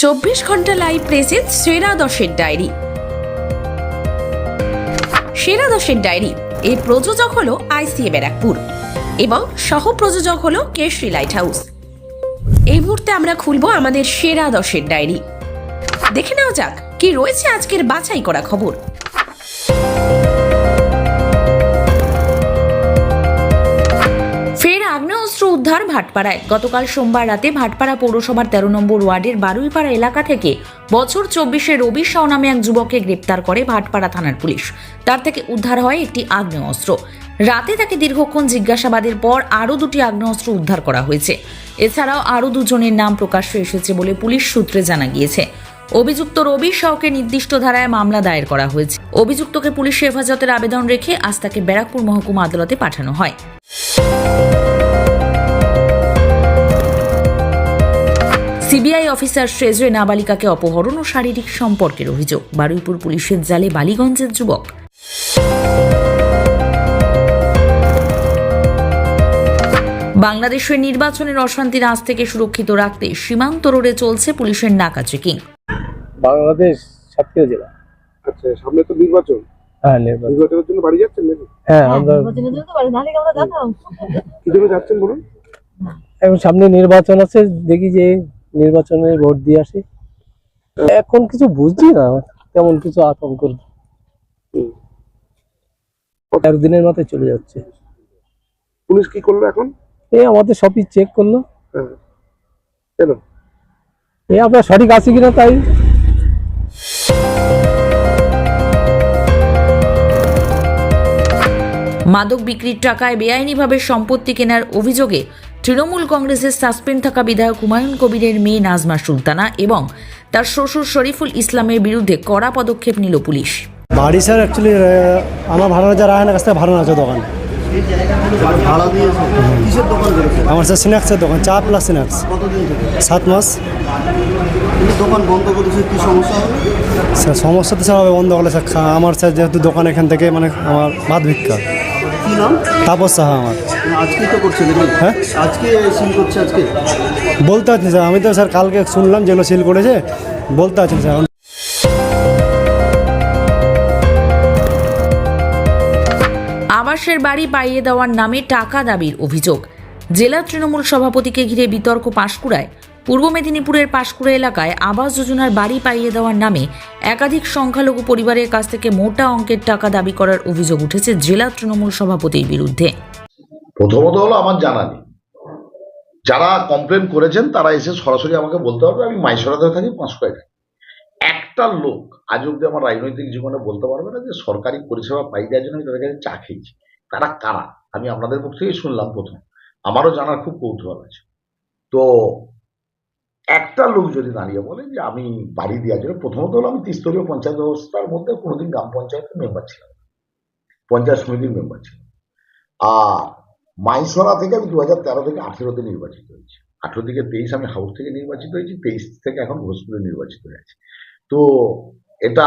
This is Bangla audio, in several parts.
24 ঘন্টা লাইভ প্রেজেন্স সেরা 10-এর ডায়েরি। সেরা 10-এর ডায়েরি এই প্রযোজক হলো আইসিএ ব্যারাকপুর এবং সহ প্রযোজক হলো কেশরী লাইট হাউস। এই মুহূর্তে আমরা খুলবো আমাদের সেরা 10-এর ডায়েরি। দেখে নেওয়া যাক কি রয়েছে আজকের বাছাই করা খবর। ফের আগ্নেয়াস্ত্র উদ্ধার ভাটপাড়ায়। গতকাল সোমবার রাতে ভাটপাড়া পৌরসভার 13 নম্বর ওয়ার্ডের বারুইপাড়া এলাকা থেকে বছর 24-এর রবি শাহ নামে এক যুবককে গ্রেপ্তার করে ভাটপাড়া থানার পুলিশ। তার থেকে উদ্ধার হয় একটি আগ্নেয়াস্ত্র। রাতে তাকে দীর্ঘক্ষণ জিজ্ঞাসাবাদের পর আরও 2টি আগ্নেয়াস্ত্র উদ্ধার করা হয়েছে। এছাড়াও আরও 2 জনের নাম প্রকাশ্যে এসেছে বলে পুলিশ সূত্রে জানা গিয়েছে। অভিযুক্ত রবি শাহকে নির্দিষ্ট ধারায় মামলা দায়ের করা হয়েছে। অভিযুক্তকে পুলিশ হেফাজতের আবেদন রেখে আজ তাকে ব্যারাকপুর মহকুমা আদালতে পাঠানো হয়। সিবিআই অফিসার শ্রেজয়ে নাবালিকাকে অপহরণ ও শারীরিক সম্পর্কের অভিযোগ। বারুইপুর পুলিশের জালে বালিগঞ্জের যুবক। বাংলাদেশের নির্বাচনের অশান্তির আজ থেকে সুরক্ষিত রাখতে সীমান্ত রোডে চলছে পুলিশের নাকা চেকিং। বাংলাদেশ 7টি জেলা। আচ্ছা, সামনে তো নির্বাচন। হ্যাঁ, নির্বাচনের জন্য বাড়ি যাচ্ছেন নাকি? হ্যাঁ, আমরা কি জন্য যাচ্ছেন বলুন? এখন সামনে নির্বাচন আছে, দেখি যে নির্বাচনে ভোট দিয়ে আসি। এখন কিছু বুঝছি না, তেমন কিছু আতঙ্ক। 4 দিনের মাথায় চলে যাচ্ছে। পুলিশ কি করলো এখন? এই আমাদের সবই চেক করলো। হ্যাঁ, কেন? এই আপনার সঠিক আছে কিনা তাই। মাদক বিক্রির টাকায় বেআইনিভাবে সম্পত্তি কেনার অভিযোগে তৃণমূল কংগ্রেসের সাসপেন্ড থাকা বিধায়ক হুমায়ুন কবিরের মেয়ে নাজমা সুলতানা এবং তার শ্বশুর শরীফুল ইসলামের বিরুদ্ধে কড়া পদক্ষেপ নিল পুলিশ। বাড়ি স্যার অ্যাকচুয়ালি আমার ভাড়া যারা আয়না কাছ থেকে ভাড়া আছে দোকান। ভাড়া দিয়েছে? কিসের দোকান করেছে? আমার স্যার স্ন্যাক্সের দোকান, চা প্লাস স্ন্যাক্স। কতদিন থেকে? 7 মাস। তুমি দোকান বন্ধ করেছে, কি সমস্যা হবে? স্যার সমস্যা তো স্যার বন্ধ করলে স্যার আমার স্যার যেহেতু দোকান এখান থেকে মানে আমার ভাত ভিক্ষা। কি নাম? তাপস সাহা আমার। আজকেই তো করছে নাকি? হ্যাঁ, আজকে সিল করছে আজকে? বলতে পারছি স্যার, আমি তো স্যার কালকে শুনলাম যেগুলো সিল করেছে, বলতে পারছি স্যার। আবাসের বাড়ি পাইয়ে দেওয়ার নামে টাকা দাবির অভিযোগ। জেলা তৃণমূল সভাপতিকে ঘিরে বিতর্ক পাঁশকুড়ায়। পূর্ব মেদিনীপুরের পাঁশকুড়া এলাকায় আবাস যোজনার বাড়ি পাইয়ে দেওয়ার নামে একাধিক সংখ্যালঘু পরিবারের কাছ থেকে মোটা অঙ্কের টাকা দাবি করার অভিযোগ উঠেছে জেলা তৃণমূল সভাপতির বিরুদ্ধে। প্রথমত হলো আমার জানা নেই, যারা কমপ্লেন করেছেন তারা এসে সরাসরি আমাকে বলতে পারবে। আমি মাইসরাতে থাকি, পাঁশকুড়ায় থাকি। একটা লোক আজ অব্দি আমার রাজনৈতিক জীবনে বলতে পারবে না যে সরকারি পরিষেবা পাই দেওয়ার জন্য আমি তাদের কাছে চা খেয়েছি। তারা কারা আমি আপনাদের মুখ থেকেই শুনলাম প্রথম। আমারও জানার খুব কৌতূহল আছে। তো একটা লোক যদি দাঁড়িয়ে বলে যে আমি বাড়ি দেওয়ার জন্য, প্রথমত হলো আমি ত্রিস্তরীয় পঞ্চায়েত ব্যবস্থার মধ্যে কোনোদিন গ্রাম পঞ্চায়েতের মেম্বার ছিলাম, পঞ্চায়েত সমিতির মেম্বার ছিলাম। আর মাইসরা থেকে আমি 2013 থেকে 18-তে নির্বাচিত হয়েছি। 18 থেকে 23 আমি হাউস থেকে নির্বাচিত হয়েছি, 23 থেকে এখন ঘোষপুরে নির্বাচিত হয়েছি। তো এটা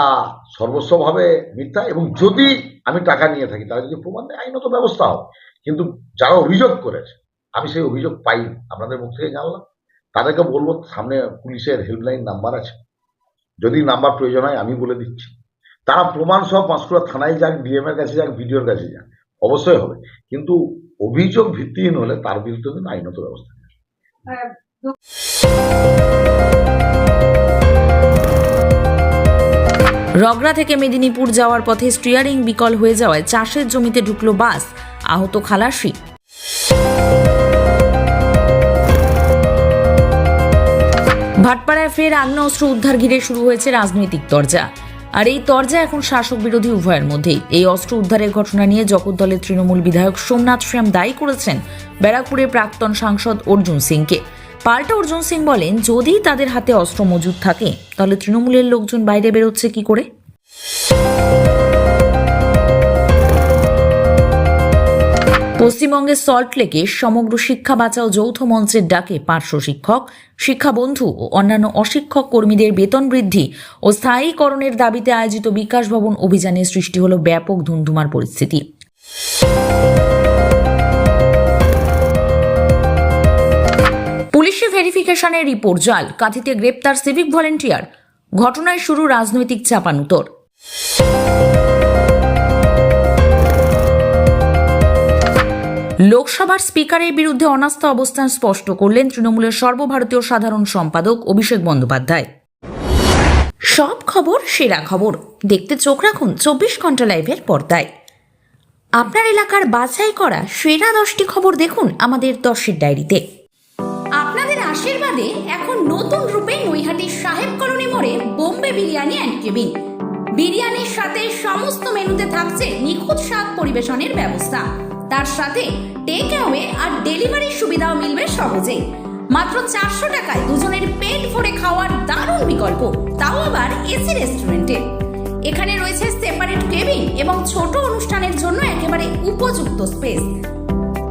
সর্বস্বভাবে মিথ্যা, এবং যদি আমি টাকা নিয়ে থাকি তারা যদি প্রমাণ দেয় আইনত ব্যবস্থা হবে। কিন্তু যারা অভিযোগ করেছে আমি সেই অভিযোগ পাই, আপনাদের মুখ থেকে জানলাম। তাদেরকে বলবো সামনে পুলিশের হেল্পলাইন নাম্বার আছে, যদি নাম্বার প্রয়োজন হয় আমি বলে দিচ্ছি। তারা প্রমাণ সহ পাঁশকুড়া থানায় যাক, ডিএম এর কাছে যাক, বিডিওর কাছে যাক, অবশ্যই হবে। কিন্তু অভিযোগ ভিত্তিহীন হলে তার বিরুদ্ধে কিন্তু আইনত ব্যবস্থা নেবে। রগড়া থেকে মেদিনীপুর যাওয়ার পথে স্টিয়ারিং বিকল হয়ে যাওয়ায় চাষের জমিতে ঢুকলো বাস, আহত খালাসি। ভাটপাড়ায় ফের আগ্নেয়াস্ত্র উদ্ধার ঘিরে শুরু হয়েছে রাজনৈতিক তরজা। আর এই তরজা এখন শাসক বিরোধী উভয়ের মধ্যেই। এই অস্ত্র উদ্ধারের ঘটনা নিয়ে জগদ্দলের তৃণমূল বিধায়ক সোমনাথ শ্যাম দায়ী করেছেন ব্যারাকপুরের প্রাক্তন সাংসদ অর্জুন সিংকে। পাল্টা অর্জুন সিং বলেন, যদি তাদের হাতে অস্ত্র মজুদ থাকে তাহলে তৃণমূলের লোকজন বাইরে বেরোচ্ছে কি করে? পশ্চিমবঙ্গের সল্টলেকে সমগ্র শিক্ষা বাঁচাও যৌথ মঞ্চের ডাকে পার্শ্ব শিক্ষক, শিক্ষা বন্ধু ও অন্যান্য অশিক্ষক কর্মীদের বেতন বৃদ্ধি ও স্থায়ীকরণের দাবিতে আয়োজিত বিকাশ ভবন অভিযানে সৃষ্টি হল ব্যাপক ধুন্ধুমার পরিস্থিতি। পুলিশি ভেরিফিকেশনের রিপোর্ট জাল, কাঁথিতে গ্রেপ্তার সিভিক ভলেন্টিয়ার। ঘটনায় শুরু রাজনৈতিক চাপানুতর। লোকসভার স্পিকারের বিরুদ্ধে অনাস্থা অবস্থান স্পষ্ট করলেন তৃণমূলের সর্বভারতীয় সাধারণ সম্পাদক অভিষেক বন্দ্যোপাধ্যায়। সব খবর সেরা খবর দেখতে চোখ রাখুন 24 ঘন্টা লাইভের পর্দায়। আপনার এলাকার বাছাই করা সেরা 10টি খবর দেখুন আমাদের 10-এর ডায়েরিতে। আপনাদের আশীর্বাদে এখন নতুন রূপে নৈহাটির সাহেব কলোনি মোড়ে বোম্বে বিরিয়ানি অ্যান্ড কেবিন। বিরিয়ানির সাথে সমস্ত মেনুতে থাকছে নিখুঁত স্বাদ পরিবেশনের ব্যবস্থা, তার সাথে টেক অ্যাওয়ে আর ডেলিভারির সুবিধাও মিলবে সহজেই। মাত্র 400 টাকায় দুজনের পেট ভরে খাওয়ার দারুণ বিকল্প, তাও আবার এসি রেস্টুরেন্টে। এখানে রয়েছে সেপারেট কেবিন এবং ছোট অনুষ্ঠানের জন্য একেবারে উপযুক্ত স্পেস।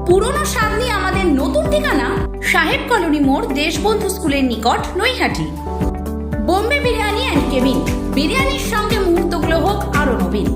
পুরনো স্বাদ নিয়ে আমাদের নতুন ঠিকানা সাহেব কলোনি মোড়, দেশবন্ধু স্কুলের নিকট, নৈহাটি। বোম্বে বিরিয়ানি অ্যান্ড কেবিন, বিরিয়ানির সঙ্গে মুহূর্তগুলো হোক আরো নবীন।